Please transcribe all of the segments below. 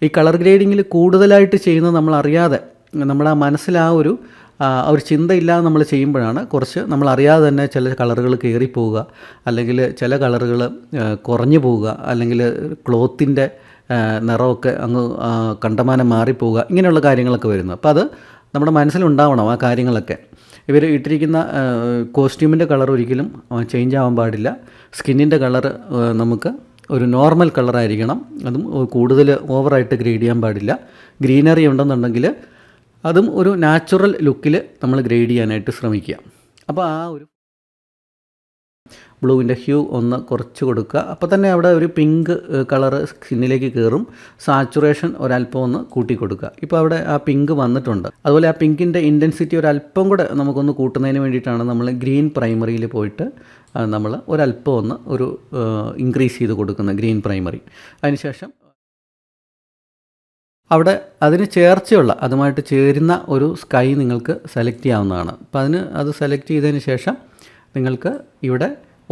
ഈ കളർ ഗ്രേഡിങ്ങിൽ കൂടുതലായിട്ട് ചെയ്യുന്നത് നമ്മളറിയാതെ നമ്മുടെ മനസ്സിൽ ആ ഒരു ചിന്തയില്ലാതെ നമ്മൾ ചെയ്യുമ്പോഴാണ് കുറച്ച് നമ്മളറിയാതെ തന്നെ ചില കളറുകൾ കയറിപ്പോവുക, അല്ലെങ്കിൽ ചില കളറുകൾ കുറഞ്ഞു പോവുക, അല്ലെങ്കിൽ ക്ലോത്തിൻ്റെ നിറമൊക്കെ അങ്ങ് കണ്ടമാനം മാറിപ്പോവുക, ഇങ്ങനെയുള്ള കാര്യങ്ങളൊക്കെ വരുന്നു. അപ്പോൾ അത് നമ്മുടെ മനസ്സിലുണ്ടാവണം ആ കാര്യങ്ങളൊക്കെ. ഇവർ ഇട്ടിരിക്കുന്ന കോസ്റ്റ്യൂമിൻ്റെ കളർ ഒരിക്കലും ചേഞ്ച് ആവാൻ പാടില്ല. സ്കിന്നിൻ്റെ കളർ നമുക്ക് ഒരു നോർമൽ കളറായിരിക്കണം. അതും കൂടുതൽ ഓവറായിട്ട് ഗ്രേഡ് ചെയ്യാൻ പാടില്ല. ഗ്രീനറി ഉണ്ടെന്നുണ്ടെങ്കിൽ അതും ഒരു നാച്ചുറൽ ലുക്കിൽ നമ്മൾ ഗ്രേഡ് ചെയ്യാനായിട്ട് ശ്രമിക്കുക. അപ്പോൾ ആ ഒരു ബ്ലൂവിൻ്റെ ഹ്യൂ ഒന്ന് കുറച്ച് കൊടുക്കുക. അപ്പോൾ തന്നെ അവിടെ ഒരു പിങ്ക് കളറ് സ്കിന്നിലേക്ക് കയറും. സാച്ചുറേഷൻ ഒരല്പം ഒന്ന് കൂട്ടി കൊടുക്കുക. ഇപ്പോൾ അവിടെ ആ പിങ്ക് വന്നിട്ടുണ്ട്. അതുപോലെ ആ പിങ്കിൻ്റെ ഇൻറ്റൻസിറ്റി ഒരല്പം കൂടെ നമുക്കൊന്ന് കൂട്ടുന്നതിന് വേണ്ടിയിട്ടാണ് നമ്മൾ ഗ്രീൻ പ്രൈമറിയിൽ പോയിട്ട് നമ്മൾ ഒരല്പം ഒന്ന് ഒരു ഇൻക്രീസ് ചെയ്ത് കൊടുക്കുന്നത്, ഗ്രീൻ പ്രൈമറി. അതിനുശേഷം അവിടെ അതിന് ചേർച്ചയുള്ള, അതുമായിട്ട് ചേരുന്ന ഒരു സ്കൈ നിങ്ങൾക്ക് സെലക്ട് ചെയ്യാവുന്നതാണ്. അപ്പോൾ അത് സെലക്ട് ചെയ്തതിന് ശേഷം നിങ്ങൾക്ക് ഇവിടെ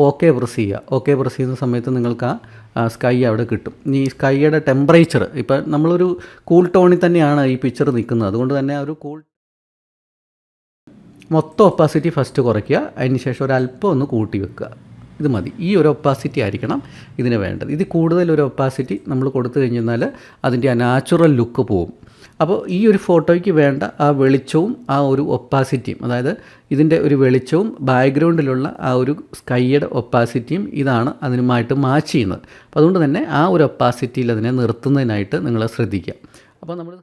ഓക്കെ പ്രസ് ചെയ്യുക. ഓക്കെ പ്രസ് ചെയ്യുന്ന സമയത്ത് നിങ്ങൾക്ക് ആ സ്കൈ അവിടെ കിട്ടും. ഈ സ്കൈയുടെ ടെമ്പറേച്ചർ ഇപ്പോൾ നമ്മളൊരു കൂൾ ടോണിൽ തന്നെയാണ് ഈ പിക്ചർ നിൽക്കുന്നത്. അതുകൊണ്ട് തന്നെ ഒരു മൊത്തം ഒപ്പാസിറ്റി ഫസ്റ്റ് കുറയ്ക്കുക. അതിന് ശേഷം ഒരല്പം ഒന്ന് കൂട്ടി വെക്കുക. ഇത് മതി. ഈ ഒരു ഒപ്പാസിറ്റി ആയിരിക്കണം ഇതിന് വേണ്ടത്. ഇത് കൂടുതലൊരു ഒപ്പാസിറ്റി നമ്മൾ കൊടുത്തു കഴിഞ്ഞാൽ അതിൻ്റെ ആ നാച്ചുറൽ ലുക്ക് പോവും. അപ്പോൾ ഈ ഒരു ഫോട്ടോയ്ക്ക് വേണ്ട ആ വെളിച്ചവും ആ ഒരു ഒപ്പാസിറ്റിയും, അതായത് ഇതിൻ്റെ ഒരു വെളിച്ചവും ബാക്ക്ഗ്രൗണ്ടിലുള്ള ആ ഒരു സ്കൈയുടെ ഒപ്പാസിറ്റിയും ഇതാണ് അതിനുമായിട്ട് മാച്ച് ചെയ്യുന്നത്. അപ്പോൾ അതുകൊണ്ട് തന്നെ ആ ഒരു ഒപ്പാസിറ്റിയിൽ അതിനെ നിർത്തുന്നതിനായിട്ട് നിങ്ങൾ ശ്രദ്ധിക്കുക. അപ്പോൾ നമ്മൾ